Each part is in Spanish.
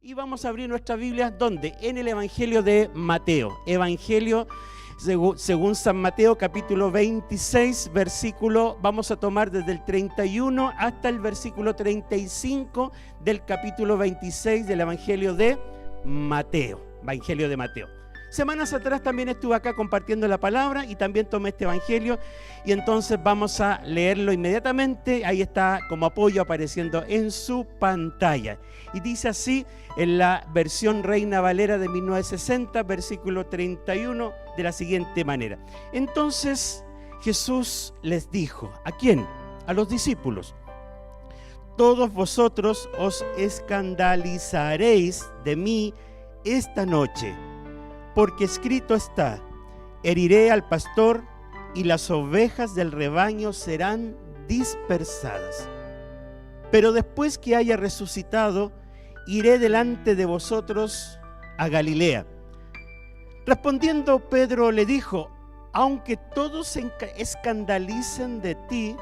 Y vamos a abrir nuestras Biblias, ¿dónde? En el Evangelio de Mateo. Evangelio según San Mateo, capítulo 26, versículo, vamos a tomar desde el 31 hasta el versículo 35 del capítulo 26 del Evangelio de Mateo. Evangelio de Mateo. Semanas atrás también estuve acá compartiendo la palabra y también tomé este evangelio y entonces vamos a leerlo inmediatamente. Ahí está como apoyo apareciendo en su pantalla. Y dice así en la versión Reina Valera de 1960, versículo 31, de la siguiente manera. Entonces Jesús les dijo, ¿a quién? A los discípulos. Todos vosotros os escandalizaréis de mí esta noche. Porque escrito está, heriré al pastor y las ovejas del rebaño serán dispersadas. Pero después que haya resucitado, iré delante de vosotros a Galilea. Respondiendo Pedro le dijo, aunque todos se escandalicen de ti,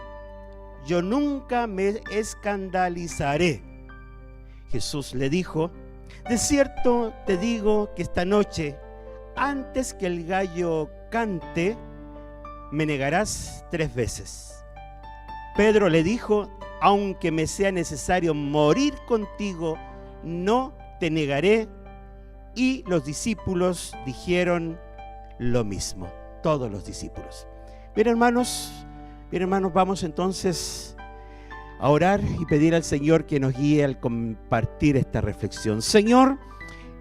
yo nunca me escandalizaré. Jesús le dijo, de cierto te digo que esta noche, antes que el gallo cante, me negarás 3 veces. Pedro le dijo, aunque me sea necesario morir contigo, no te negaré. Y los discípulos dijeron lo mismo, todos los discípulos. Bien, hermanos, vamos entonces a orar y pedir al Señor que nos guíe al compartir esta reflexión. Señor,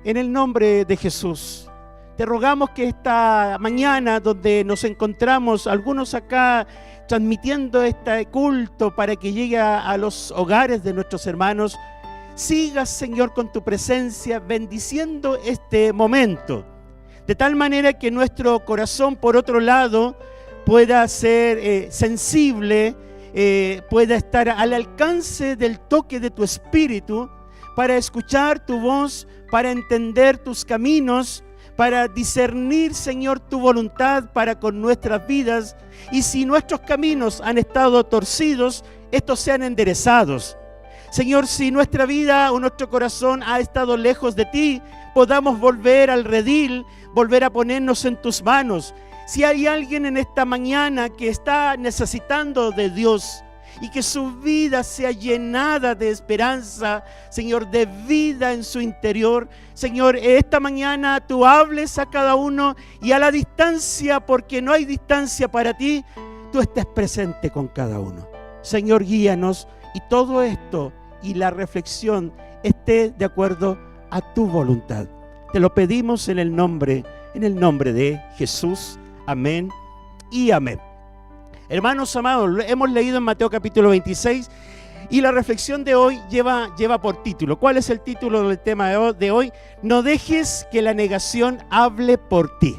en el nombre de Jesús, te rogamos que esta mañana donde nos encontramos, algunos acá transmitiendo este culto para que llegue a los hogares de nuestros hermanos, sigas, Señor, con tu presencia, bendiciendo este momento, de tal manera que nuestro corazón, por otro lado, pueda ser sensible, pueda estar al alcance del toque de tu Espíritu, para escuchar tu voz, para entender tus caminos, para discernir, Señor, tu voluntad para con nuestras vidas. Y si nuestros caminos han estado torcidos, estos sean enderezados. Señor, si nuestra vida o nuestro corazón ha estado lejos de ti, podamos volver al redil, volver a ponernos en tus manos. Si hay alguien en esta mañana que está necesitando de Dios y que su vida sea llenada de esperanza, Señor, de vida en su interior, Señor, esta mañana tú hables a cada uno y a la distancia, porque no hay distancia para ti, tú estés presente con cada uno. Señor, guíanos y todo esto y la reflexión esté de acuerdo a tu voluntad. Te lo pedimos en el nombre de Jesús. Amén y amén. Hermanos amados, hemos leído en Mateo capítulo 26 y la reflexión de hoy lleva por título. ¿Cuál es el título del tema de hoy? No dejes que la negación hable por ti.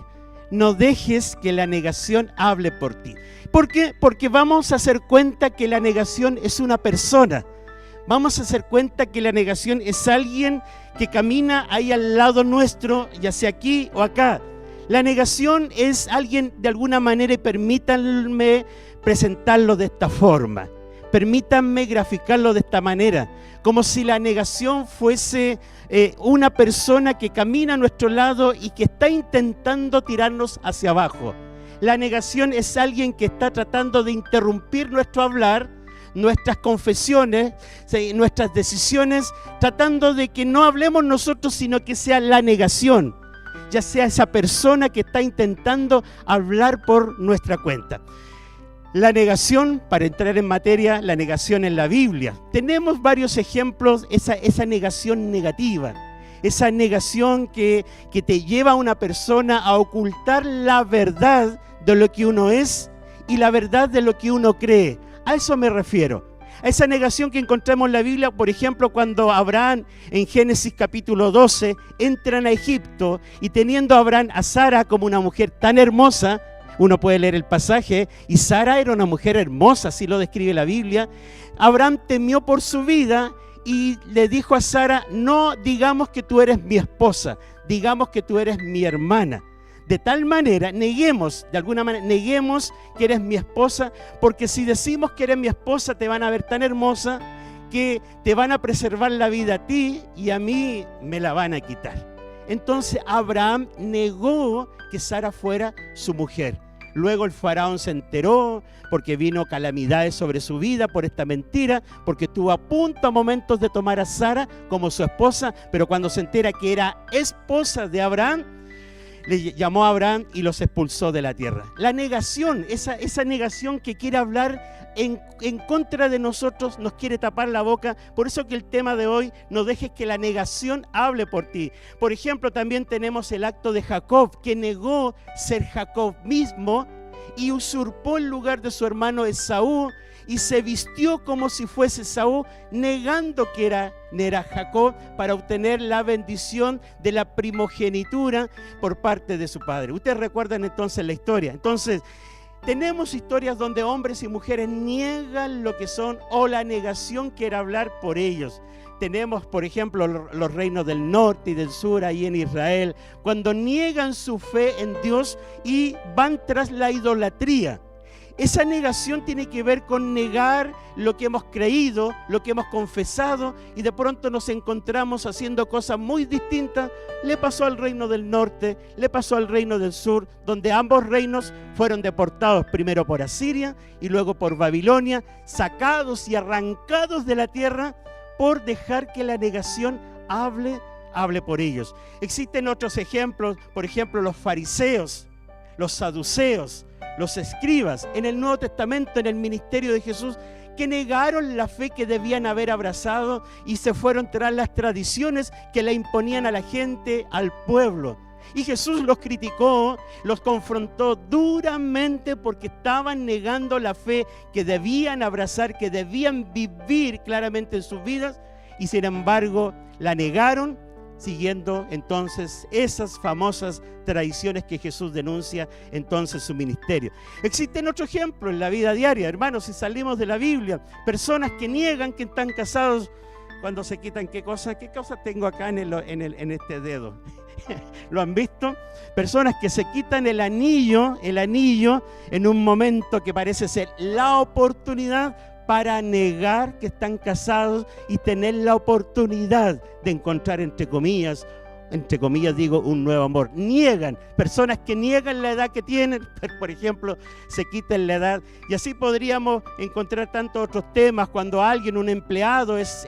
No dejes que la negación hable por ti. ¿Por qué? Porque vamos a hacer cuenta que la negación es una persona. Vamos a hacer cuenta que la negación es alguien que camina ahí al lado nuestro, ya sea aquí o acá. La negación es alguien de alguna manera, y permítanme presentarlo de esta forma, permítanme graficarlo de esta manera, como si la negación fuese una persona que camina a nuestro lado y que está intentando tirarnos hacia abajo. La negación es alguien que está tratando de interrumpir nuestro hablar, nuestras confesiones, nuestras decisiones, tratando de que no hablemos nosotros, sino que sea la negación, ya sea esa persona que está intentando hablar por nuestra cuenta. La negación, para entrar en materia, la negación en la Biblia. Tenemos varios ejemplos, esa negación negativa, esa negación que te lleva a una persona a ocultar la verdad de lo que uno es y la verdad de lo que uno cree. A eso me refiero. A esa negación que encontramos en la Biblia, por ejemplo, cuando Abraham, en Génesis capítulo 12, entran a Egipto y teniendo a Abraham a Sara como una mujer tan hermosa, uno puede leer el pasaje, y Sara era una mujer hermosa, así lo describe la Biblia. Abraham temió por su vida y le dijo a Sara, no digamos que tú eres mi esposa, digamos que tú eres mi hermana. De tal manera, neguemos que eres mi esposa, porque si decimos que eres mi esposa, te van a ver tan hermosa que te van a preservar la vida a ti y a mí me la van a quitar. Entonces Abraham negó que Sara fuera su mujer. Luego el faraón se enteró porque vino calamidades sobre su vida por esta mentira, porque estuvo a punto a momentos de tomar a Sara como su esposa, pero cuando se entera que era esposa de Abraham, le llamó a Abraham y los expulsó de la tierra. La negación, esa negación que quiere hablar en contra de nosotros, nos quiere tapar la boca. Por eso que el tema de hoy, no dejes que la negación hable por ti. Por ejemplo, también tenemos el acto de Jacob, que negó ser Jacob mismo y usurpó el lugar de su hermano Esaú y se vistió como si fuese Esaú, negando que era Jacob, para obtener la bendición de la primogenitura por parte de su padre. Ustedes recuerdan entonces la historia. Entonces, tenemos historias donde hombres y mujeres niegan lo que son, o la negación quiere hablar por ellos. Tenemos, por ejemplo, los reinos del norte y del sur ahí en Israel, cuando niegan su fe en Dios y van tras la idolatría. Esa negación tiene que ver con negar lo que hemos creído, lo que hemos confesado, y de pronto nos encontramos haciendo cosas muy distintas. Le pasó al reino del norte, le pasó al reino del sur, donde ambos reinos fueron deportados primero por Asiria y luego por Babilonia, sacados y arrancados de la tierra por dejar que la negación hable por ellos. Existen otros ejemplos, por ejemplo, los fariseos, los saduceos, los escribas en el Nuevo Testamento, en el ministerio de Jesús, que negaron la fe que debían haber abrazado y se fueron tras las tradiciones que le imponían a la gente, al pueblo. Y Jesús los criticó, los confrontó duramente porque estaban negando la fe que debían abrazar, que debían vivir claramente en sus vidas, y sin embargo la negaron, siguiendo entonces esas famosas tradiciones que Jesús denuncia entonces su ministerio. Existen otros ejemplos en la vida diaria, hermanos, si salimos de la Biblia, personas que niegan que están casados cuando se quitan ¿qué cosa tengo acá en este dedo? ¿Lo han visto? Personas que se quitan el anillo en un momento que parece ser la oportunidad para negar que están casados y tener la oportunidad de encontrar, entre comillas digo, un nuevo amor. Niegan, personas que niegan la edad que tienen, por ejemplo, se quitan la edad, y así podríamos encontrar tantos otros temas. Cuando alguien, un empleado, es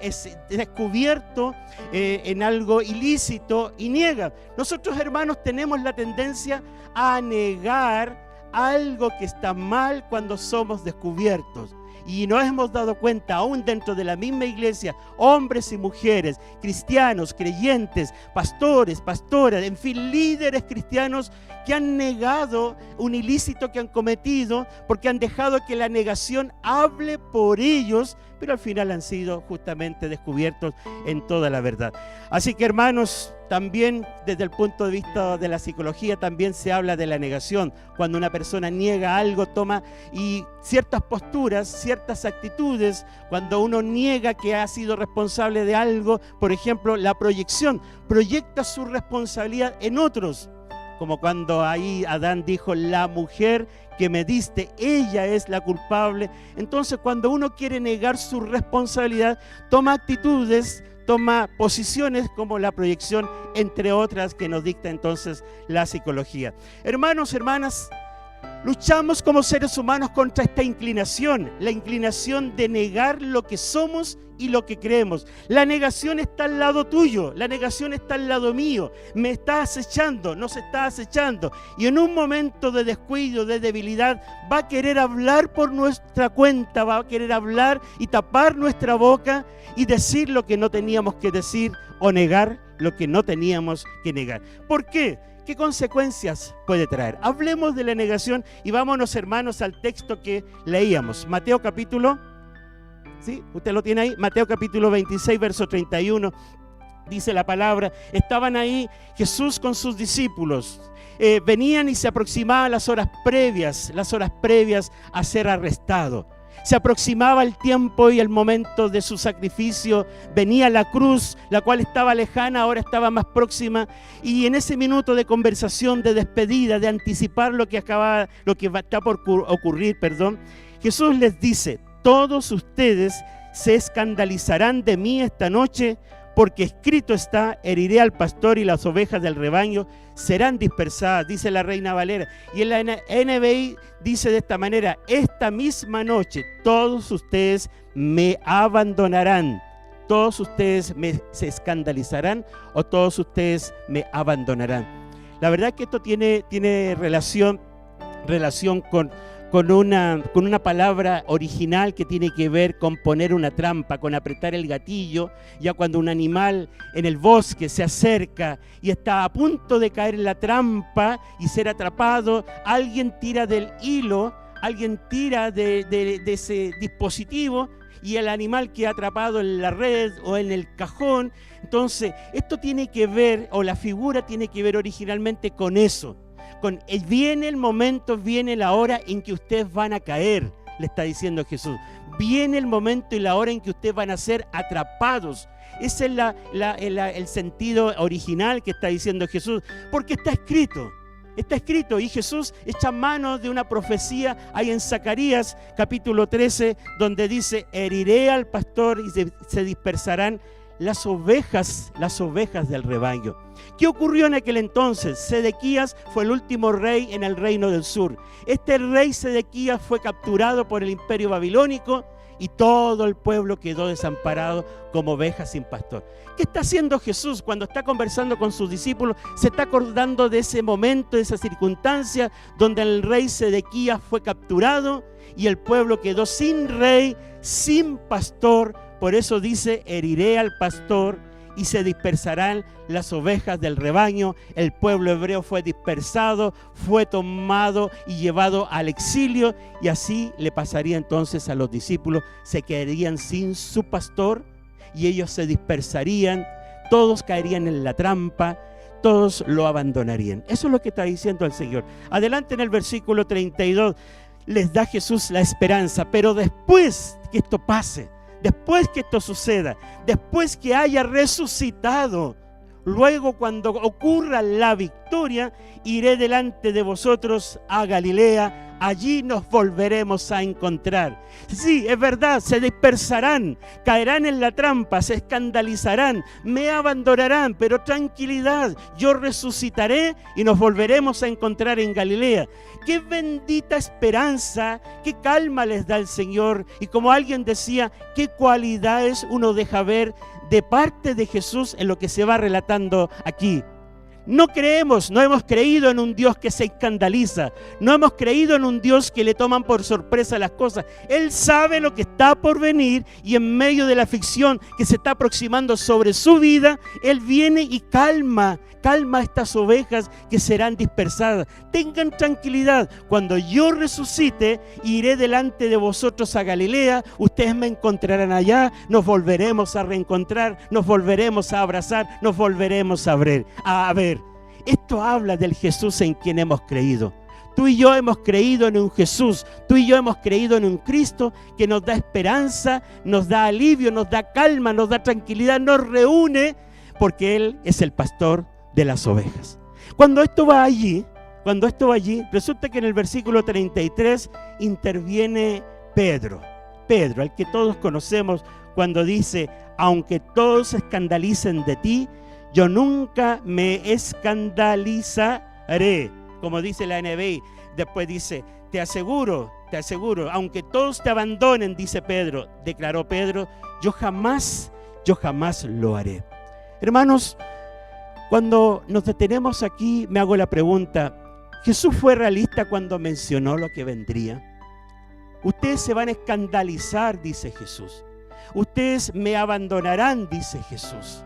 descubierto en algo ilícito y niega. Nosotros, hermanos, tenemos la tendencia a negar algo que está mal cuando somos descubiertos. Y nos hemos dado cuenta, aún dentro de la misma iglesia, hombres y mujeres, cristianos, creyentes, pastores, pastoras, en fin, líderes cristianos que han negado un ilícito que han cometido porque han dejado que la negación hable por ellos, pero al final han sido justamente descubiertos en toda la verdad. Así que, hermanos, también desde el punto de vista de la psicología también se habla de la negación. Cuando una persona niega algo, toma y ciertas posturas, ciertas actitudes, cuando uno niega que ha sido responsable de algo, por ejemplo, la proyección, proyecta su responsabilidad en otros. Como cuando ahí Adán dijo, la mujer que me diste, ella es la culpable. Entonces, cuando uno quiere negar su responsabilidad, toma actitudes, toma posiciones como la proyección, entre otras que nos dicta entonces la psicología. Hermanos, hermanas, luchamos como seres humanos contra esta inclinación, la inclinación de negar lo que somos y lo que creemos. La negación está al lado tuyo, la negación está al lado mío, me está acechando, nos está acechando, y en un momento de descuido, de debilidad, va a querer hablar por nuestra cuenta, va a querer hablar y tapar nuestra boca y decir lo que no teníamos que decir o negar lo que no teníamos que negar. ¿Por qué? ¿Qué consecuencias puede traer? Hablemos de la negación y vámonos, hermanos, al texto que leíamos. Mateo capítulo, ¿sí? ¿Usted lo tiene ahí? Mateo capítulo 26, verso 31. Dice la palabra, estaban ahí Jesús con sus discípulos. Venían y se aproximaban las horas previas a ser arrestado. Se aproximaba el tiempo y el momento de su sacrificio. Venía la cruz, la cual estaba lejana, ahora estaba más próxima. Y en ese minuto de conversación, de despedida, de anticipar lo que está por ocurrir, Jesús les dice, todos ustedes se escandalizarán de mí esta noche, porque escrito está, heriré al pastor y las ovejas del rebaño serán dispersadas, dice la Reina Valera. Y en la NBI dice de esta manera: esta misma noche todos ustedes me abandonarán. Todos ustedes se escandalizarán o todos ustedes me abandonarán. La verdad que esto tiene relación con una palabra original que tiene que ver con poner una trampa, con apretar el gatillo. Ya cuando un animal en el bosque se acerca y está a punto de caer en la trampa y ser atrapado, alguien tira del hilo, alguien tira de ese dispositivo y el animal queda atrapado en la red o en el cajón. Entonces, esto tiene que ver, o la figura tiene que ver originalmente con eso. Viene el momento, viene la hora en que ustedes van a caer, le está diciendo Jesús. Viene el momento y la hora en que ustedes van a ser atrapados. Ese es el sentido original que está diciendo Jesús, porque está escrito. Está escrito, y Jesús echa mano de una profecía ahí en Zacarías capítulo 13, donde dice: heriré al pastor y se dispersarán las ovejas del rebaño. ¿Qué ocurrió en aquel entonces? Sedequías fue el último rey en el reino del sur. Este rey Sedequías fue capturado por el imperio babilónico y todo el pueblo quedó desamparado como ovejas sin pastor. ¿Qué está haciendo Jesús cuando está conversando con sus discípulos? Se está acordando de ese momento, de esa circunstancia donde el rey Sedequías fue capturado y el pueblo quedó sin rey, sin pastor. Por eso dice: heriré al pastor y se dispersarán las ovejas del rebaño. El pueblo hebreo fue dispersado, fue tomado y llevado al exilio, y así le pasaría entonces a los discípulos. Se quedarían sin su pastor y ellos se dispersarían, todos caerían en la trampa, todos lo abandonarían. Eso es lo que está diciendo el Señor. Adelante en el versículo 32 les da Jesús la esperanza, pero después que esto pase, después que esto suceda, después que haya resucitado, luego cuando ocurra la victoria, iré delante de vosotros a Galilea, allí nos volveremos a encontrar. Sí, es verdad, se dispersarán, caerán en la trampa, se escandalizarán, me abandonarán, pero tranquilidad, yo resucitaré y nos volveremos a encontrar en Galilea. Qué bendita esperanza, qué calma les da el Señor. Y como alguien decía, qué cualidades uno deja ver de parte de Jesús en lo que se va relatando aquí. No hemos creído en un Dios que se escandaliza, no hemos creído en un Dios que le toman por sorpresa las cosas. Él sabe lo que está por venir y en medio de la aflicción que se está aproximando sobre su vida, Él viene y calma a estas ovejas que serán dispersadas. Tengan tranquilidad, cuando yo resucite, iré delante de vosotros a Galilea, ustedes me encontrarán allá, nos volveremos a reencontrar, nos volveremos a abrazar, nos volveremos a ver. Esto habla del Jesús en quien hemos creído. Tú y yo hemos creído en un Jesús, tú y yo hemos creído en un Cristo que nos da esperanza, nos da alivio, nos da calma, nos da tranquilidad, nos reúne, porque Él es el pastor de las ovejas. Cuando esto va allí, resulta que en el versículo 33 interviene Pedro, al que todos conocemos, cuando dice: aunque todos se escandalicen de ti, yo nunca me escandalizaré, como dice la NBI. Después dice: te aseguro, aunque todos te abandonen, dice Pedro, declaró Pedro, yo jamás lo haré. Hermanos, cuando nos detenemos aquí, me hago la pregunta: ¿Jesús fue realista cuando mencionó lo que vendría? Ustedes se van a escandalizar, dice Jesús. Ustedes me abandonarán, dice Jesús.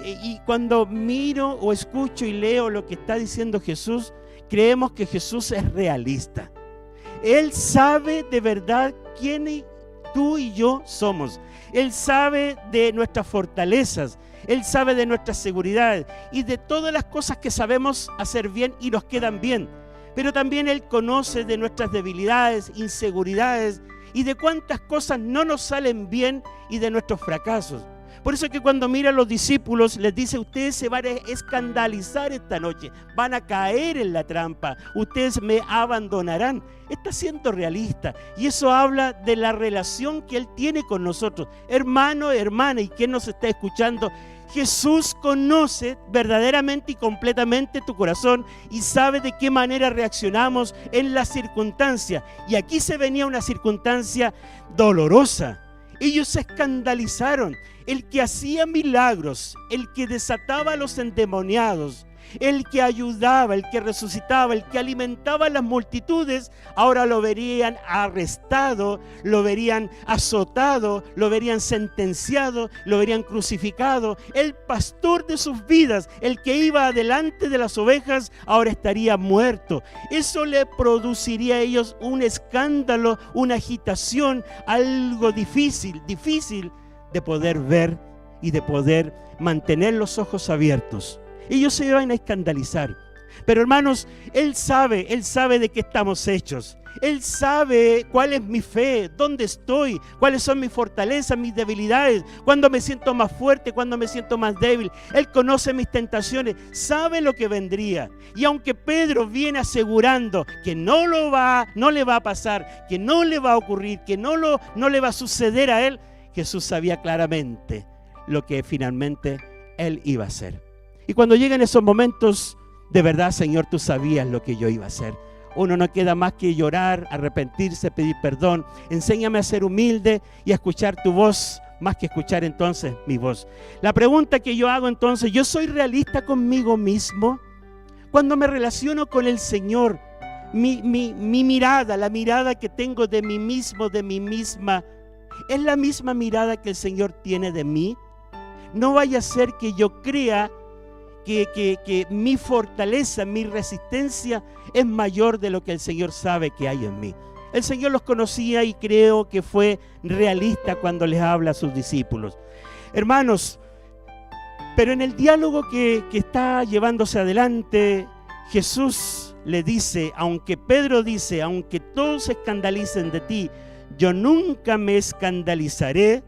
Y cuando miro o escucho y leo lo que está diciendo Jesús, creemos que Jesús es realista. Él sabe de verdad quién tú y yo somos. Él sabe de nuestras fortalezas. Él sabe de nuestras seguridades y de todas las cosas que sabemos hacer bien y nos quedan bien. Pero también Él conoce de nuestras debilidades, inseguridades y de cuántas cosas no nos salen bien y de nuestros fracasos. Por eso es que cuando mira a los discípulos les dice: ustedes se van a escandalizar esta noche, van a caer en la trampa, ustedes me abandonarán. Está siendo realista, y eso habla de la relación que Él tiene con nosotros. Hermano, hermana, y quien nos está escuchando, Jesús conoce verdaderamente y completamente tu corazón y sabe de qué manera reaccionamos en la circunstancia. Y aquí se venía una circunstancia dolorosa. Ellos se escandalizaron. El que hacía milagros, el que desataba a los endemoniados, el que ayudaba, el que resucitaba, el que alimentaba a las multitudes, ahora lo verían arrestado, lo verían azotado, lo verían sentenciado, lo verían crucificado. El pastor de sus vidas, el que iba adelante de las ovejas, ahora estaría muerto. Eso le produciría a ellos un escándalo, una agitación, algo difícil de poder ver y de poder mantener los ojos abiertos. Ellos se iban a escandalizar. Pero hermanos, Él sabe de qué estamos hechos. Él sabe cuál es mi fe, dónde estoy, cuáles son mis fortalezas, mis debilidades, cuándo me siento más fuerte, cuándo me siento más débil. Él conoce mis tentaciones, sabe lo que vendría. Y aunque Pedro viene asegurando que no le va a pasar, que no le va a ocurrir, que no le va a suceder a él, Jesús sabía claramente lo que finalmente Él iba a hacer. Y cuando llegan esos momentos, de verdad, Señor, tú sabías lo que yo iba a hacer. Uno no queda más que llorar, arrepentirse, pedir perdón. Enséñame a ser humilde y a escuchar tu voz, más que escuchar entonces mi voz. La pregunta que yo hago entonces: ¿yo soy realista conmigo mismo? Cuando me relaciono con el Señor, mi mirada, la mirada que tengo de mí mismo, de mí misma, ¿es la misma mirada que el Señor tiene de mí? No vaya a ser que yo crea que mi fortaleza, mi resistencia es mayor de lo que el Señor sabe que hay en mí. El Señor los conocía y creo que fue realista cuando les habla a sus discípulos. Hermanos, pero en el diálogo que está llevándose adelante, Jesús le dice, aunque Pedro dice: aunque todos se escandalicen de ti, yo nunca me escandalizaré.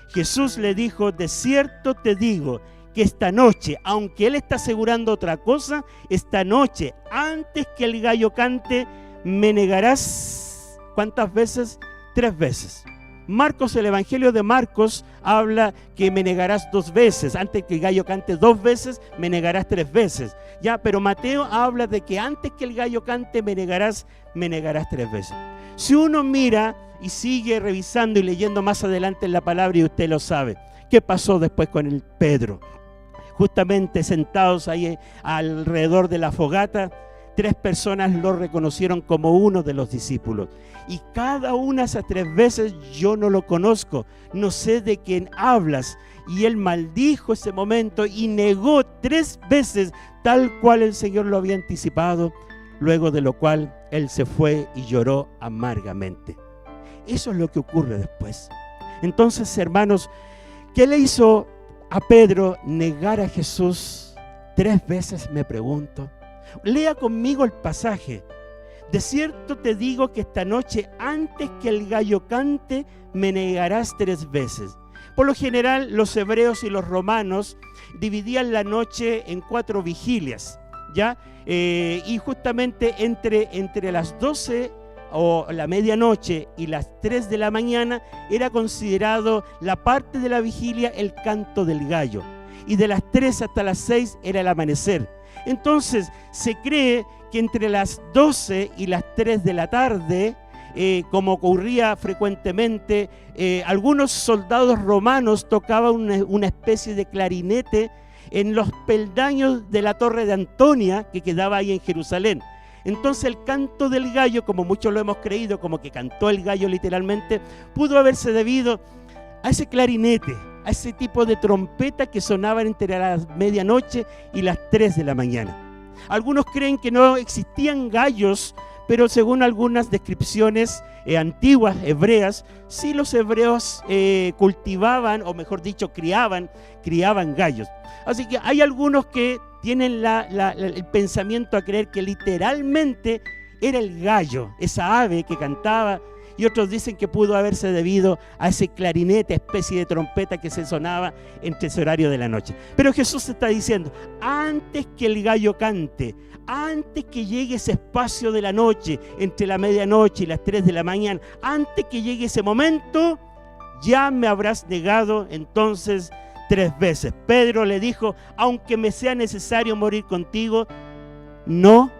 Jesús le dijo: de cierto te digo que esta noche, aunque él está asegurando otra cosa, esta noche, antes que el gallo cante, me negarás. ¿Cuántas veces? 3 veces. Marcos, el Evangelio de Marcos, habla que me negarás 2 veces. Antes que el gallo cante 2 veces, me negarás 3 veces. Ya, pero Mateo habla de que antes que el gallo cante, me negarás 3 veces. Si uno mira y sigue revisando y leyendo más adelante en la palabra, y usted lo sabe, ¿qué pasó después con el Pedro? Justamente sentados ahí alrededor de la fogata, 3 personas lo reconocieron como uno de los discípulos. Y cada una de esas 3 veces: yo no lo conozco, no sé de quién hablas. Y él maldijo ese momento y negó 3 veces, tal cual el Señor lo había anticipado. Luego de lo cual él se fue y lloró amargamente. Eso es lo que ocurre después. Entonces, hermanos, ¿qué le hizo a Pedro negar a Jesús 3 veces? Me pregunto. Lea conmigo el pasaje. De cierto te digo que esta noche, antes que el gallo cante, me negarás 3 veces. Por lo general, los hebreos y los romanos dividían la noche en 4 vigilias, ¿ya? Y justamente entre las 12 o la medianoche y las 3 de la mañana era considerado la parte de la vigilia el canto del gallo, y de las 3 hasta las 6 era el amanecer. Entonces se cree que entre las 12 y las 3 de la tarde, como ocurría frecuentemente, algunos soldados romanos tocaban una especie de clarinete en los peldaños de la torre de Antonia, que quedaba ahí en Jerusalén. Entonces el canto del gallo, como muchos lo hemos creído, como que cantó el gallo literalmente, pudo haberse debido a ese clarinete, a ese tipo de trompeta que sonaban entre la medianoche y las 3 de la mañana. Algunos creen que no existían gallos, pero según algunas descripciones antiguas hebreas, sí los hebreos cultivaban, o mejor dicho, criaban gallos. Así que hay algunos que tienen el pensamiento a creer que literalmente era el gallo, esa ave que cantaba. y otros dicen que pudo haberse debido a ese clarinete, especie de trompeta que se sonaba entre ese horario de la noche. Pero Jesús está diciendo, antes que el gallo cante, antes que llegue ese espacio de la noche, entre la medianoche y las 3 de la mañana, antes que llegue ese momento, ya me habrás negado entonces 3 veces. Pedro le dijo, aunque me sea necesario morir contigo, no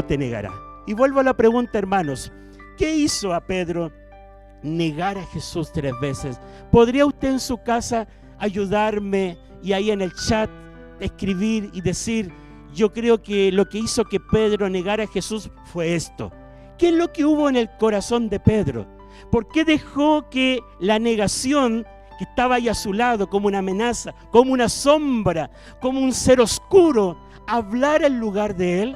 te negará. Y vuelvo a la pregunta, hermanos, ¿qué hizo a Pedro negar a Jesús 3 veces? ¿Podría usted en su casa ayudarme y ahí en el chat escribir y decir, yo creo que lo que hizo que Pedro negara a Jesús fue esto? ¿Qué es lo que hubo en el corazón de Pedro? ¿Por qué dejó que la negación que estaba ahí a su lado como una amenaza, como una sombra, como un ser oscuro, hablara en lugar de él?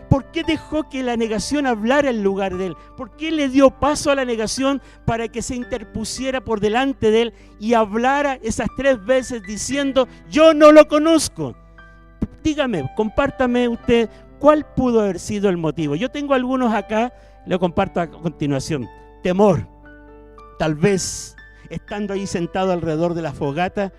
¿Por qué dejó que la negación hablara en lugar de él? ¿Por qué le dio paso a la negación para que se interpusiera por delante de él y hablara esas 3 veces diciendo, yo no lo conozco? Dígame, compártame usted, ¿cuál pudo haber sido el motivo? Yo tengo algunos acá, lo comparto a continuación. Temor. Tal vez, estando ahí sentado alrededor de la fogata,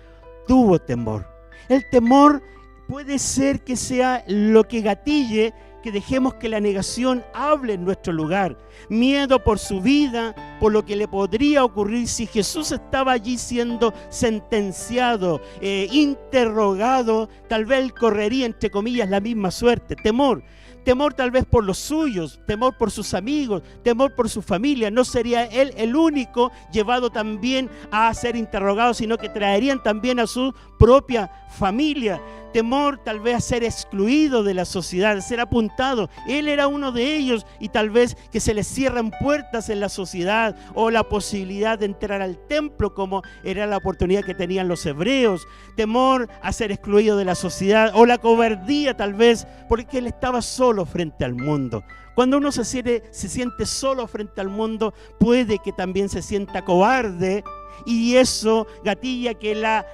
tuvo temor. El temor puede ser que sea lo que gatille que dejemos que la negación hable en nuestro lugar. Miedo por su vida, por lo que le podría ocurrir si Jesús estaba allí siendo sentenciado, interrogado. Tal vez él correría, entre comillas, la misma suerte. Temor. Temor tal vez por los suyos, temor por sus amigos, temor por su familia. No sería él el único llevado también a ser interrogado, sino que traerían también a su propia familia. Temor tal vez a ser excluido de la sociedad, a ser apuntado. Él era uno de ellos y tal vez que se le cierran puertas en la sociedad o la posibilidad de entrar al templo como era la oportunidad que tenían los hebreos. Temor a ser excluido de la sociedad o la cobardía tal vez porque él estaba solo frente al mundo. Cuando uno se siente solo frente al mundo, puede que también se sienta cobarde y eso gatilla que la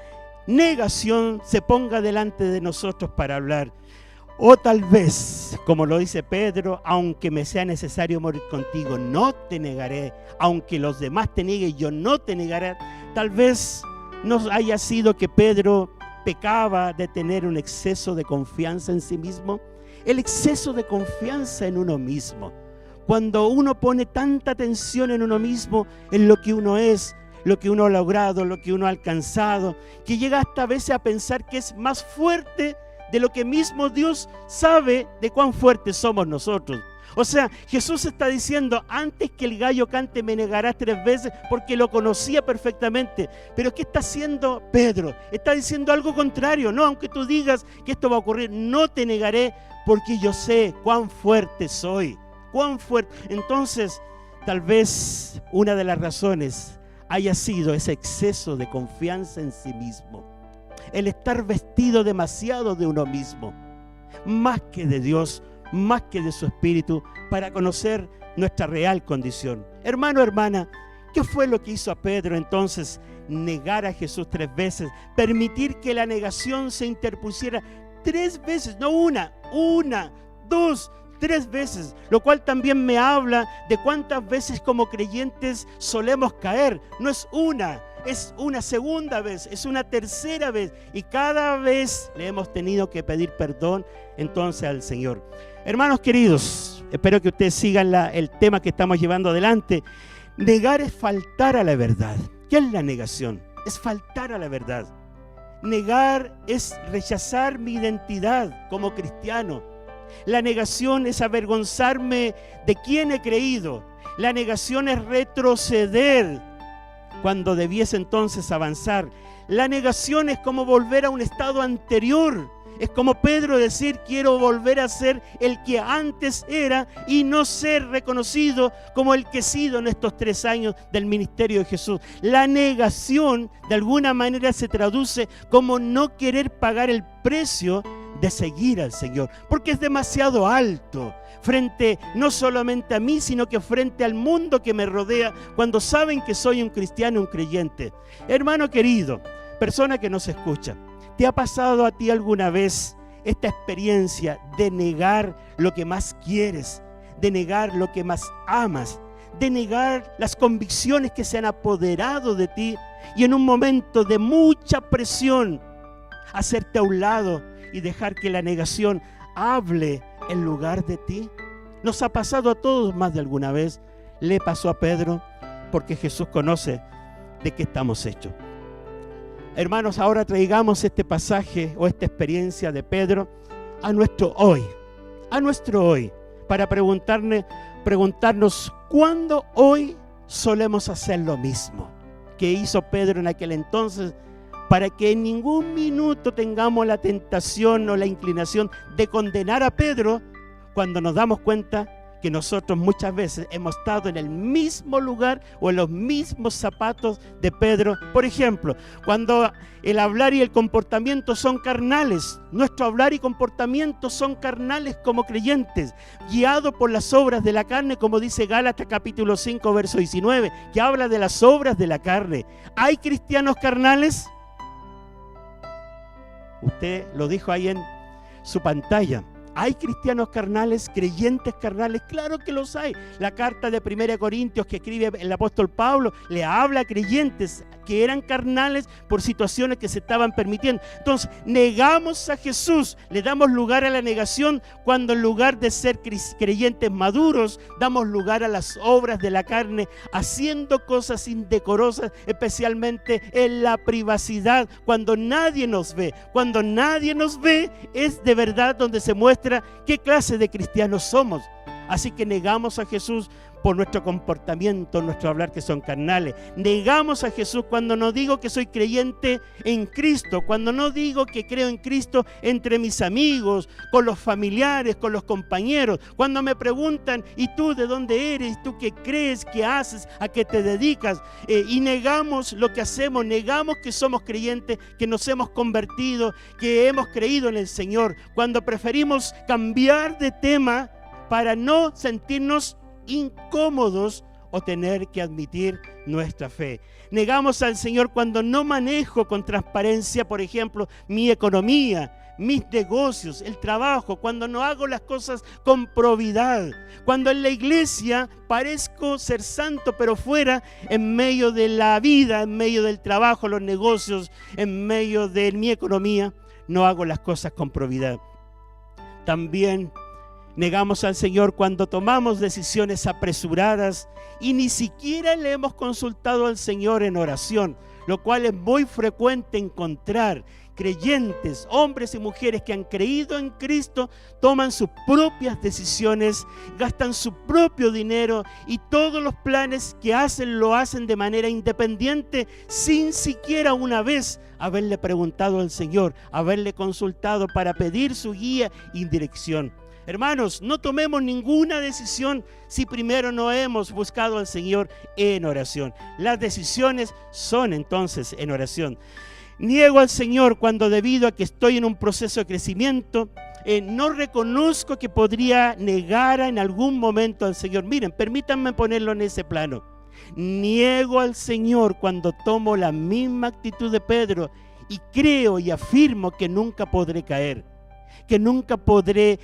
negación se ponga delante de nosotros para hablar. O tal vez, como lo dice Pedro, aunque me sea necesario morir contigo, no te negaré. Aunque los demás te nieguen, yo no te negaré. Tal vez no haya sido que Pedro pecaba de tener un exceso de confianza en sí mismo. El exceso de confianza en uno mismo. Cuando uno pone tanta atención en uno mismo, en lo que uno es, lo que uno ha logrado, lo que uno ha alcanzado, que llega hasta a veces a pensar que es más fuerte de lo que mismo Dios sabe de cuán fuertes somos nosotros. O sea, Jesús está diciendo, antes que el gallo cante me negarás 3 veces, porque lo conocía perfectamente. Pero ¿qué está haciendo Pedro? Está diciendo algo contrario. No, aunque tú digas que esto va a ocurrir, no te negaré, porque yo sé cuán fuerte soy. Cuán fuerte. Entonces, tal vez una de las razones haya sido ese exceso de confianza en sí mismo. El estar vestido demasiado de uno mismo, más que de Dios, más que de su Espíritu, para conocer nuestra real condición. Hermano, hermana, ¿qué fue lo que hizo a Pedro entonces? Negar a Jesús 3 veces, permitir que la negación se interpusiera 3 veces, no una, 2, 3 veces, lo cual también me habla de cuántas veces como creyentes solemos caer. No es una, es una segunda vez, es una tercera vez, y cada vez le hemos tenido que pedir perdón entonces al Señor. Hermanos queridos, espero que ustedes sigan el tema que estamos llevando adelante. Negar es faltar a la verdad. ¿Qué es la negación? Es faltar a la verdad. Negar es rechazar mi identidad como cristiano. La negación es avergonzarme de quién he creído. La negación es retroceder cuando debiese entonces avanzar. La negación es como volver a un estado anterior. Es como Pedro decir, quiero volver a ser el que antes era y no ser reconocido como el que he sido en estos 3 años del ministerio de Jesús. La negación de alguna manera se traduce como no querer pagar el precio de seguir al Señor, porque es demasiado alto frente no solamente a mí, sino que frente al mundo que me rodea, cuando saben que soy un cristiano, un creyente. Hermano querido, persona que nos escucha, ¿te ha pasado a ti alguna vez esta experiencia de negar lo que más quieres, de negar lo que más amas, de negar las convicciones que se han apoderado de ti y en un momento de mucha presión, hacerte a un lado y dejar que la negación hable en lugar de ti? Nos ha pasado a todos más de alguna vez. Le pasó a Pedro, porque Jesús conoce de qué estamos hechos. Hermanos, ahora traigamos este pasaje o esta experiencia de Pedro a nuestro hoy, para preguntarnos cuándo hoy solemos hacer lo mismo que hizo Pedro en aquel entonces, para que en ningún minuto tengamos la tentación o la inclinación de condenar a Pedro cuando nos damos cuenta que nosotros muchas veces hemos estado en el mismo lugar o en los mismos zapatos de Pedro. Por ejemplo, cuando el hablar y el comportamiento son carnales, nuestro hablar y comportamiento son carnales como creyentes, guiados por las obras de la carne, como dice Gálatas capítulo 5, verso 19, que habla de las obras de la carne. ¿Hay cristianos carnales? Usted lo dijo ahí en su pantalla. ¿Hay cristianos carnales, creyentes carnales? Claro que los hay. La carta de 1 Corintios que escribe el apóstol Pablo le habla a creyentes que eran carnales por situaciones que se estaban permitiendo. Entonces, negamos a Jesús, le damos lugar a la negación cuando en lugar de ser creyentes maduros, damos lugar a las obras de la carne, haciendo cosas indecorosas, especialmente en la privacidad, cuando nadie nos ve. Cuando nadie nos ve es de verdad donde se muestra qué clase de cristianos somos. Así que negamos a Jesús por nuestro comportamiento, nuestro hablar que son carnales. Negamos a Jesús cuando no digo que soy creyente en Cristo, cuando no digo que creo en Cristo entre mis amigos, con los familiares, con los compañeros. Cuando me preguntan, ¿y tú de dónde eres? ¿Tú qué crees? ¿Qué haces? ¿A qué te dedicas? Y negamos lo que hacemos, negamos que somos creyentes, que nos hemos convertido, que hemos creído en el Señor. Cuando preferimos cambiar de tema para no sentirnos incómodos o tener que admitir nuestra fe. Negamos al Señor cuando no manejo con transparencia, por ejemplo, mi economía, mis negocios, el trabajo, cuando no hago las cosas con probidad, cuando en la iglesia parezco ser santo, pero fuera, en medio de la vida, en medio del trabajo, los negocios, en medio de mi economía, no hago las cosas con probidad. También negamos al Señor cuando tomamos decisiones apresuradas y ni siquiera le hemos consultado al Señor en oración, lo cual es muy frecuente encontrar. Creyentes, hombres y mujeres que han creído en Cristo, toman sus propias decisiones, gastan su propio dinero y todos los planes que hacen lo hacen de manera independiente, sin siquiera una vez haberle preguntado al Señor, haberle consultado para pedir su guía y dirección. Hermanos, no tomemos ninguna decisión si primero no hemos buscado al Señor en oración. Las decisiones son entonces en oración. Niego al Señor cuando, debido a que estoy en un proceso de crecimiento, no reconozco que podría negar en algún momento al Señor. Miren, permítanme ponerlo en ese plano. Niego al Señor cuando tomo la misma actitud de Pedro y creo y afirmo que nunca podré caer, que nunca podré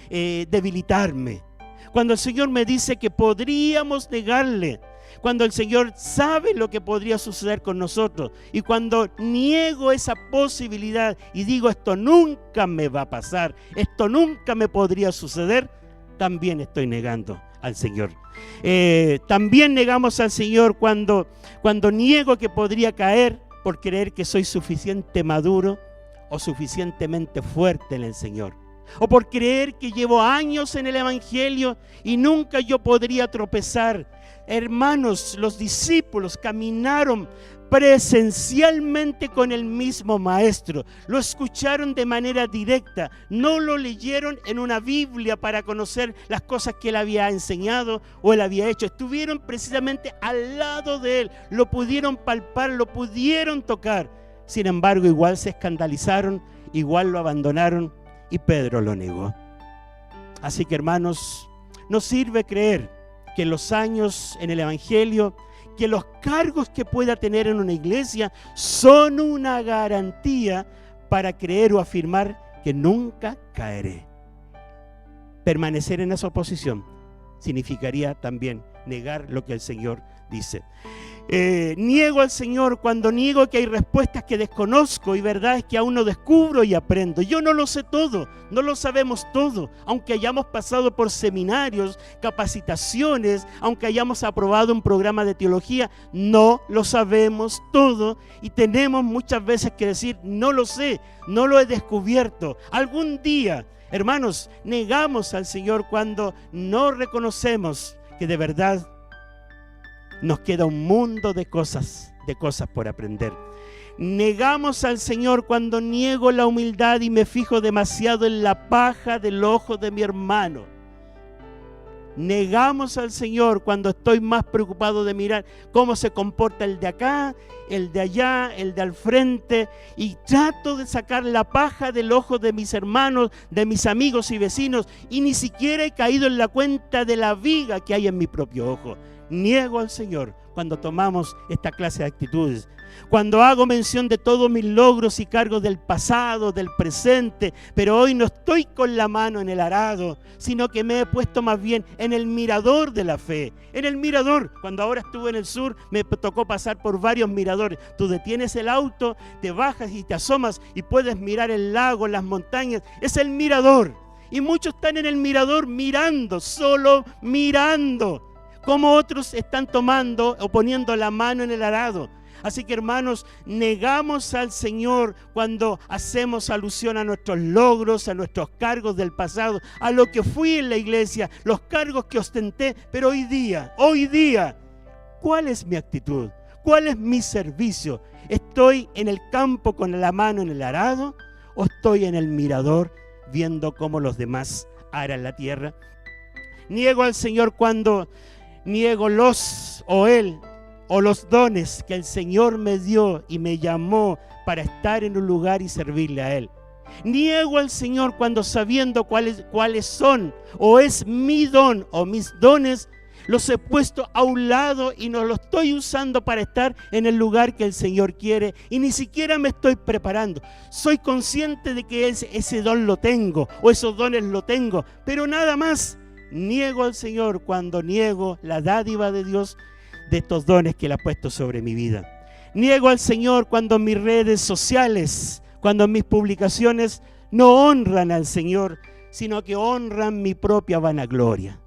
debilitarme. Cuando el Señor me dice que podríamos negarle, cuando el Señor sabe lo que podría suceder con nosotros, y cuando niego esa posibilidad y digo esto nunca me va a pasar, esto nunca me podría suceder, también estoy negando al Señor. También negamos al Señor cuando niego que podría caer por creer que soy suficiente maduro o suficientemente fuerte en el Señor, o por creer que llevo años en el Evangelio y nunca yo podría tropezar. Hermanos, los discípulos caminaron presencialmente con el mismo maestro, lo escucharon de manera directa, no lo leyeron en una Biblia para conocer las cosas que él había enseñado o él había hecho. Estuvieron precisamente al lado de él, lo pudieron palpar, lo pudieron tocar. Sin embargo, igual se escandalizaron, igual lo abandonaron y Pedro lo negó. Así que, hermanos, no sirve creer que los años en el Evangelio, que los cargos que pueda tener en una iglesia son una garantía para creer o afirmar que nunca caeré. Permanecer en esa oposición significaría también negar lo que el Señor dice. Niego al Señor cuando niego que hay respuestas que desconozco y verdades que aún no descubro y aprendo. Yo no lo sé todo, no lo sabemos todo, aunque hayamos pasado por seminarios, capacitaciones, aunque hayamos aprobado un programa de teología, no lo sabemos todo y tenemos muchas veces que decir, no lo sé, no lo he descubierto. Algún día, hermanos, negamos al Señor cuando no reconocemos que de verdad nos queda un mundo de cosas por aprender. Negamos al Señor cuando niego la humildad y me fijo demasiado en la paja del ojo de mi hermano. Negamos al Señor cuando estoy más preocupado de mirar cómo se comporta el de acá, el de allá, el de al frente, y trato de sacar la paja del ojo de mis hermanos, de mis amigos y vecinos, y ni siquiera he caído en la cuenta de la viga que hay en mi propio ojo. Niego al Señor cuando tomamos esta clase de actitudes. Cuando hago mención de todos mis logros y cargos del pasado, del presente, pero hoy no estoy con la mano en el arado, sino que me he puesto más bien en el mirador de la fe. En el mirador, cuando ahora estuve en el sur, me tocó pasar por varios miradores. Tú detienes el auto, te bajas y te asomas y puedes mirar el lago, las montañas. Es el mirador. Y muchos están en el mirador mirando, solo mirando, como otros están tomando o poniendo la mano en el arado. Así que, hermanos, negamos al Señor cuando hacemos alusión a nuestros logros, a nuestros cargos del pasado, a lo que fui en la iglesia, los cargos que ostenté. Pero hoy día, ¿cuál es mi actitud? ¿Cuál es mi servicio? ¿Estoy en el campo con la mano en el arado o estoy en el mirador viendo cómo los demás aran la tierra? Niego al Señor cuando niego los dones que el Señor me dio y me llamó para estar en un lugar y servirle a Él. Niego al Señor cuando sabiendo cuáles son o es mi don o mis dones, los he puesto a un lado y no los estoy usando para estar en el lugar que el Señor quiere y ni siquiera me estoy preparando. Soy consciente de que ese don lo tengo o esos dones lo tengo, pero nada más. Niego al Señor cuando niego la dádiva de Dios de estos dones que Él ha puesto sobre mi vida. Niego al Señor cuando mis redes sociales, cuando mis publicaciones no honran al Señor, sino que honran mi propia vanagloria.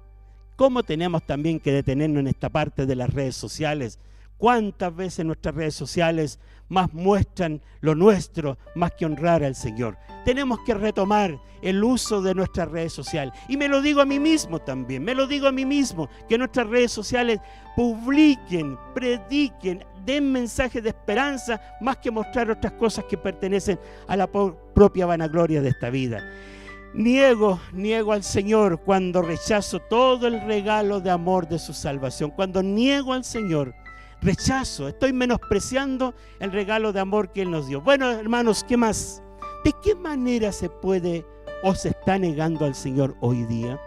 ¿Cómo tenemos también que detenernos en esta parte de las redes sociales? ¿Cuántas veces nuestras redes sociales más muestran lo nuestro más que honrar al Señor? Tenemos que retomar el uso de nuestras redes sociales. Y me lo digo a mí mismo también, que nuestras redes sociales publiquen, prediquen, den mensajes de esperanza, más que mostrar otras cosas que pertenecen a la propia vanagloria de esta vida. Niego al Señor cuando rechazo todo el regalo de amor de su salvación. Cuando niego al Señor, estoy menospreciando el regalo de amor que Él nos dio. Bueno, hermanos, ¿qué más? ¿De qué manera se puede o se está negando al Señor hoy día?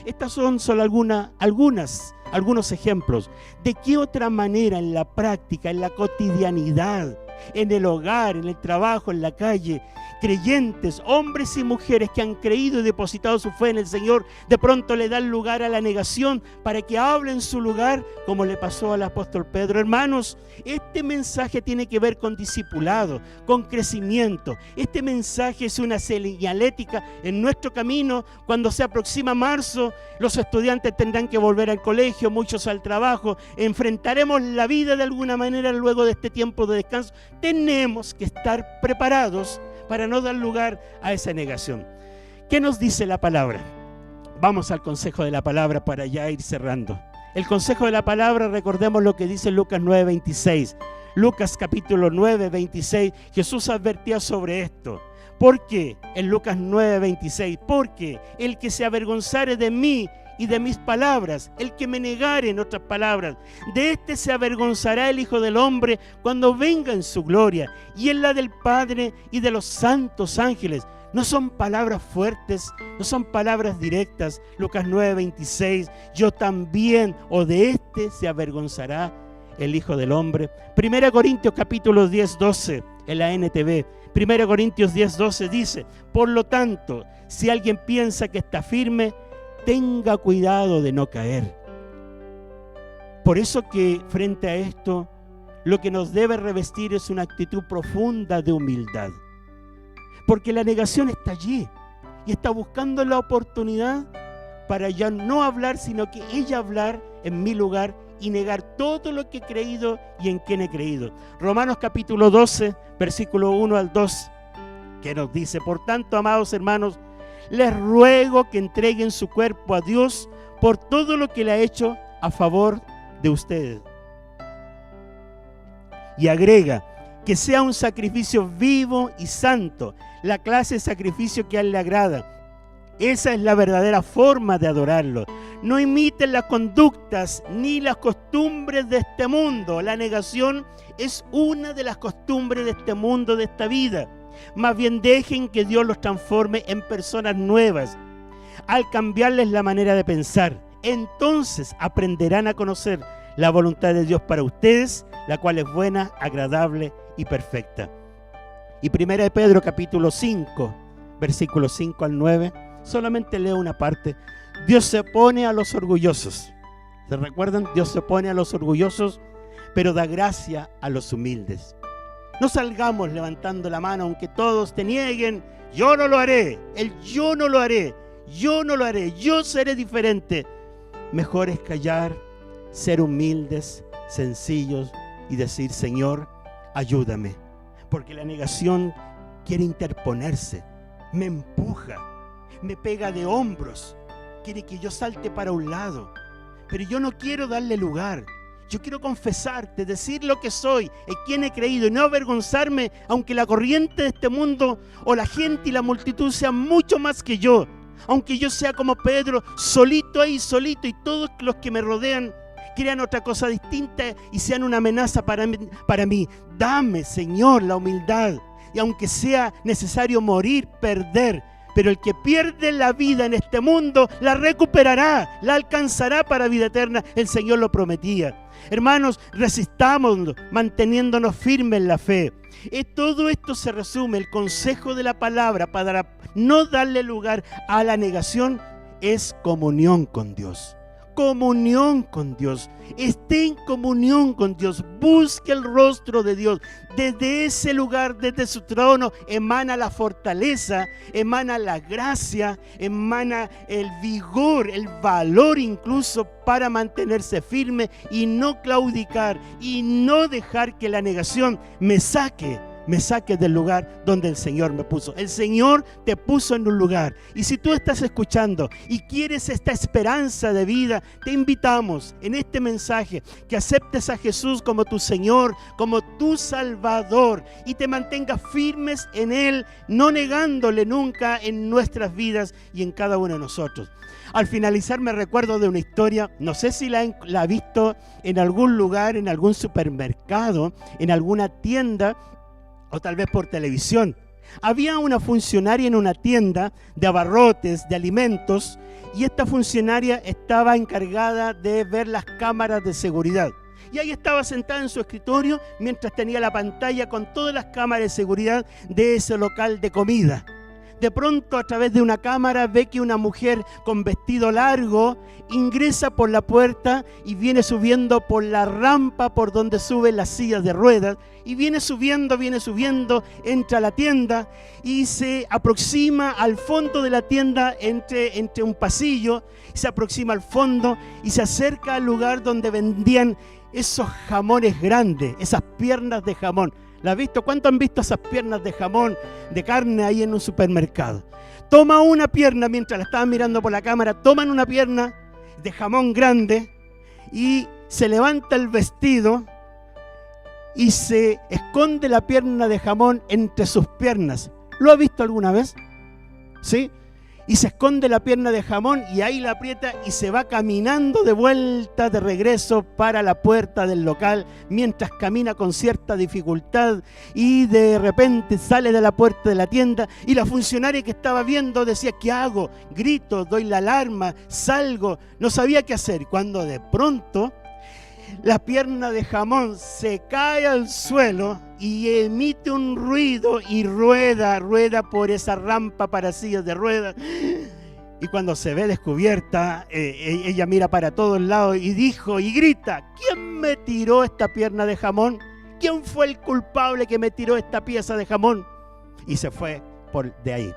Estas son solo algunos ejemplos. ¿De qué otra manera en la práctica, en la cotidianidad, en el hogar, en el trabajo, en la calle, creyentes, hombres y mujeres que han creído y depositado su fe en el Señor, de pronto le dan lugar a la negación para que hable en su lugar, como le pasó al apóstol Pedro? Hermanos, este mensaje tiene que ver con discipulado, con crecimiento. Este mensaje es una señalética en nuestro camino. Cuando se aproxima marzo, los estudiantes tendrán que volver al colegio, muchos al trabajo, enfrentaremos la vida de alguna manera luego de este tiempo de descanso. Tenemos que estar preparados para no dar lugar a esa negación. ¿Qué nos dice la palabra? Vamos al consejo de la palabra para ya ir cerrando. El consejo de la palabra, recordemos lo que dice Lucas 9:26. Lucas capítulo 9:26, Jesús advertía sobre esto. ¿Por qué? En Lucas 9:26, porque el que se avergonzare de mí y de mis palabras, el que me negare, en otras palabras, de este se avergonzará el Hijo del Hombre cuando venga en su gloria y en la del Padre y de los santos ángeles. No son palabras fuertes, no son palabras directas. Lucas 9:26, yo también, o de este se avergonzará el Hijo del Hombre. 1 Corintios capítulo 10:12, en la NTV. 1 Corintios 10:12 dice: por lo tanto, si alguien piensa que está firme, tenga cuidado de no caer. Por eso que frente a esto, lo que nos debe revestir es una actitud profunda de humildad. Porque la negación está allí y está buscando la oportunidad para ya no hablar, sino que ella hablar en mi lugar y negar todo lo que he creído y en quien he creído. Romanos capítulo 12, versículo 1 al 2, que nos dice: por tanto, amados hermanos, les ruego que entreguen su cuerpo a Dios por todo lo que le ha hecho a favor de ustedes. Y agrega, que sea un sacrificio vivo y santo, la clase de sacrificio que a Él le agrada. Esa es la verdadera forma de adorarlo. No imiten las conductas ni las costumbres de este mundo. La negación es una de las costumbres de este mundo, de esta vida. Más bien dejen que Dios los transforme en personas nuevas al cambiarles la manera de pensar. Entonces aprenderán a conocer la voluntad de Dios para ustedes, la cual es buena, agradable y perfecta. Y 1 de Pedro capítulo 5, versículos 5 al 9, solamente leo una parte. Dios se opone a los orgullosos. ¿Se recuerdan? Dios se opone a los orgullosos, pero da gracia a los humildes. No salgamos levantando la mano, aunque todos te nieguen. Yo no lo haré, yo no lo haré, yo no lo haré, yo seré diferente. Mejor es callar, ser humildes, sencillos y decir: Señor, ayúdame. Porque la negación quiere interponerse, me empuja, me pega de hombros, quiere que yo salte para un lado. Pero yo no quiero darle lugar. Yo quiero confesarte, decir lo que soy, en quién he creído, y no avergonzarme, aunque la corriente de este mundo o la gente y la multitud sean mucho más que yo. Aunque yo sea como Pedro, solito ahí, solito, y todos los que me rodean crean otra cosa distinta y sean una amenaza para mí. Dame, Señor, la humildad, y aunque sea necesario morir, perder, pero el que pierde la vida en este mundo la recuperará, la alcanzará para vida eterna. El Señor lo prometía. Hermanos, resistamos manteniéndonos firmes en la fe. Todo esto se resume, el consejo de la palabra para no darle lugar a la negación es comunión con Dios. Comunión con Dios. Esté en comunión con Dios. Busque el rostro de Dios. Desde ese lugar, desde su trono, emana la fortaleza, emana la gracia, emana el vigor, el valor incluso para mantenerse firme y no claudicar y no dejar que la negación me saque del lugar donde el Señor me puso. El Señor te puso en un lugar. Y si tú estás escuchando y quieres esta esperanza de vida, te invitamos en este mensaje que aceptes a Jesús como tu Señor, como tu Salvador, y te mantengas firmes en Él, no negándole nunca en nuestras vidas y en cada uno de nosotros. Al finalizar me recuerdo de una historia, no sé si la ha visto en algún lugar, en algún supermercado, en alguna tienda, o tal vez por televisión. Había una funcionaria en una tienda de abarrotes, de alimentos, y esta funcionaria estaba encargada de ver las cámaras de seguridad. Y ahí estaba sentada en su escritorio mientras tenía la pantalla con todas las cámaras de seguridad de ese local de comida. De pronto, a través de una cámara, ve que una mujer con vestido largo ingresa por la puerta y viene subiendo por la rampa por donde suben las sillas de ruedas. Y viene subiendo, entra a la tienda y se aproxima al fondo de la tienda entre un pasillo. Se aproxima al fondo y se acerca al lugar donde vendían esos jamones grandes, esas piernas de jamón. ¿La has visto? ¿Cuánto han visto esas piernas de jamón, de carne ahí en un supermercado? Toma una pierna, mientras la estaban mirando por la cámara, toman una pierna de jamón grande y se levanta el vestido y se esconde la pierna de jamón entre sus piernas. ¿Lo has visto alguna vez? ¿Sí? Y se esconde la pierna de jamón y ahí la aprieta y se va caminando de vuelta, de regreso para la puerta del local, mientras camina con cierta dificultad y de repente sale de la puerta de la tienda y la funcionaria que estaba viendo decía: ¿qué hago? Grito, doy la alarma, salgo, no sabía qué hacer. Cuando de pronto la pierna de jamón se cae al suelo y emite un ruido y rueda por esa rampa para sillas de ruedas. Y cuando se ve descubierta, ella mira para todos lados y dijo y grita: ¿quién me tiró esta pierna de jamón? ¿Quién fue el culpable que me tiró esta pieza de jamón? Y se fue de ahí.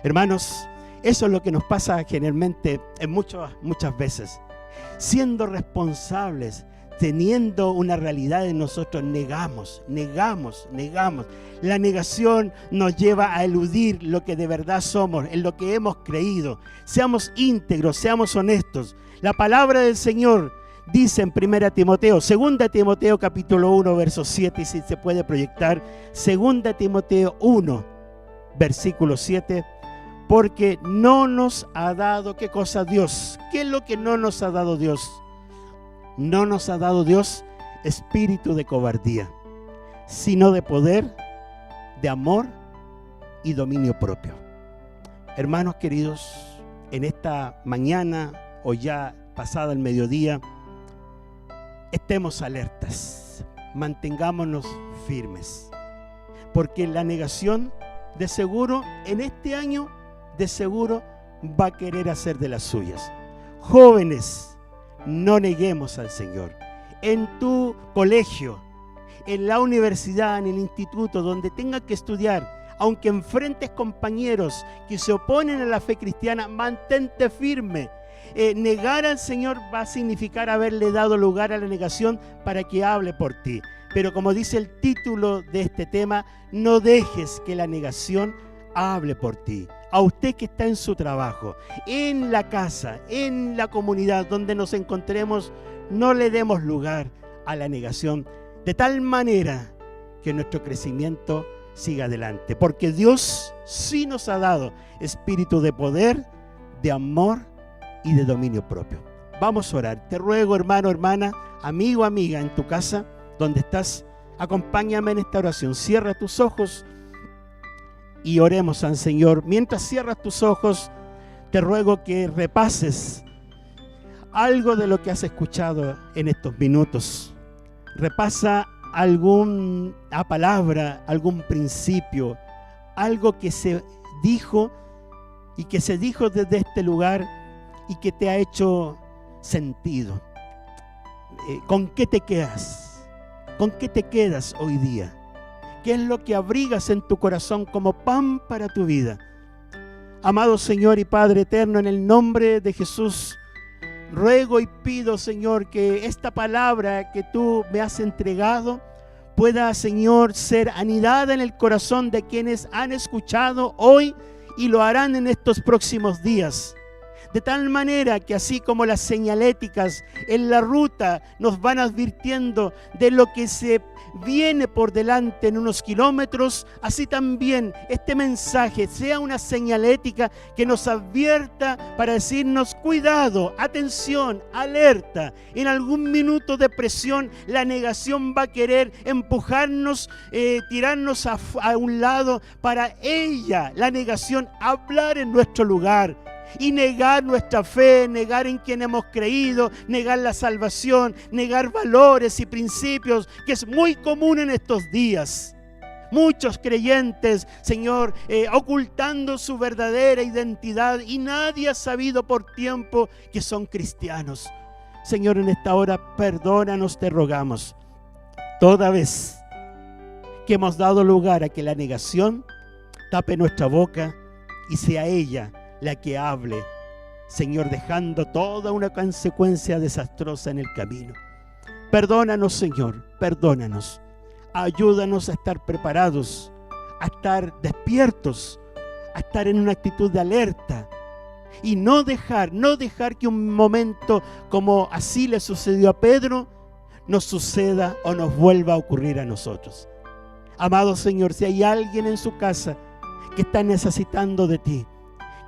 Hermanos, eso es lo que nos pasa generalmente en muchas veces. Siendo responsables, teniendo una realidad en nosotros, negamos. La negación nos lleva a eludir lo que de verdad somos, en lo que hemos creído. Seamos íntegros, seamos honestos. La palabra del Señor dice en 2 Timoteo capítulo 1, verso 7, y si se puede proyectar, 2 Timoteo 1, versículo 7, porque no nos ha dado, ¿qué cosa Dios? ¿Qué es lo que no nos ha dado Dios? No nos ha dado Dios espíritu de cobardía, sino de poder, de amor y dominio propio. Hermanos queridos, en esta mañana o ya pasada el mediodía, estemos alertas, mantengámonos firmes, porque la negación de seguro en este año de seguro va a querer hacer de las suyas. Jóvenes, no neguemos al Señor. En tu colegio, en la universidad, en el instituto, donde tengas que estudiar, aunque enfrentes compañeros que se oponen a la fe cristiana, mantente firme. Negar al Señor va a significar haberle dado lugar a la negación para que hable por ti. Pero como dice el título de este tema, no dejes que la negación hable por ti. A usted que está en su trabajo, en la casa, en la comunidad donde nos encontremos, no le demos lugar a la negación, de tal manera que nuestro crecimiento siga adelante. Porque Dios sí nos ha dado espíritu de poder, de amor y de dominio propio. Vamos a orar. Te ruego, hermano, hermana, amigo, amiga, en tu casa, donde estás, acompáñame en esta oración. Cierra tus ojos y oremos al Señor. Mientras cierras tus ojos, te ruego que repases algo de lo que has escuchado en estos minutos. Repasa alguna palabra, algún principio, algo que se dijo y que se dijo desde este lugar y que te ha hecho sentido. ¿Con qué te quedas? ¿Con qué te quedas hoy día? ¿Qué es lo que abrigas en tu corazón como pan para tu vida? Amado Señor y Padre eterno, en el nombre de Jesús, ruego y pido, Señor, que esta palabra que tú me has entregado pueda, Señor, ser anidada en el corazón de quienes han escuchado hoy y lo harán en estos próximos días. De tal manera que así como las señaléticas en la ruta nos van advirtiendo de lo que se viene por delante en unos kilómetros, así también este mensaje sea una señalética que nos advierta para decirnos: cuidado, atención, alerta. En algún minuto de presión la negación va a querer empujarnos, tirarnos a un lado para ella, la negación, hablar en nuestro lugar. Y negar nuestra fe, negar en quien hemos creído, negar la salvación, negar valores y principios, que es muy común en estos días. Muchos creyentes, Señor, ocultando su verdadera identidad, y nadie ha sabido por tiempo que son cristianos. Señor, en esta hora, perdónanos, te rogamos. Toda vez que hemos dado lugar a que la negación tape nuestra boca y sea ella la que hable, Señor, dejando toda una consecuencia desastrosa en el camino. Perdónanos, Señor, perdónanos. Ayúdanos a estar preparados, a estar despiertos, a estar en una actitud de alerta y no dejar que un momento como así le sucedió a Pedro nos suceda o nos vuelva a ocurrir a nosotros. Amado Señor, si hay alguien en su casa que está necesitando de ti,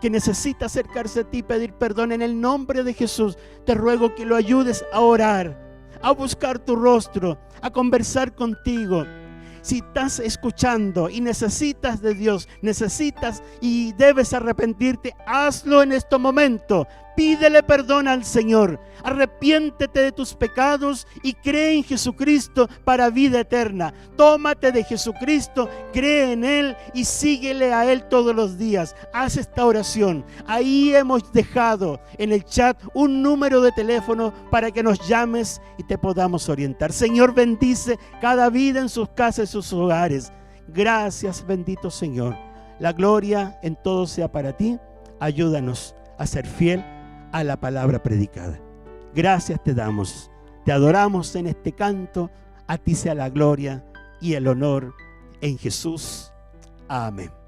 que necesita acercarse a ti y pedir perdón, en el nombre de Jesús, te ruego que lo ayudes a orar, a buscar tu rostro, a conversar contigo. Si estás escuchando y necesitas de Dios, necesitas y debes arrepentirte, hazlo en este momento. Pídele perdón al Señor. Arrepiéntete de tus pecados y cree en Jesucristo para vida eterna. Tómate de Jesucristo, cree en Él y síguele a Él todos los días. Haz esta oración. Ahí hemos dejado en el chat un número de teléfono para que nos llames y te podamos orientar. Señor, bendice cada vida en sus casas y sus hogares. Gracias, bendito Señor. La gloria en todo sea para ti. Ayúdanos a ser fiel a la palabra predicada. Gracias te damos, te adoramos en este canto. A ti sea la gloria y el honor en Jesús. Amén.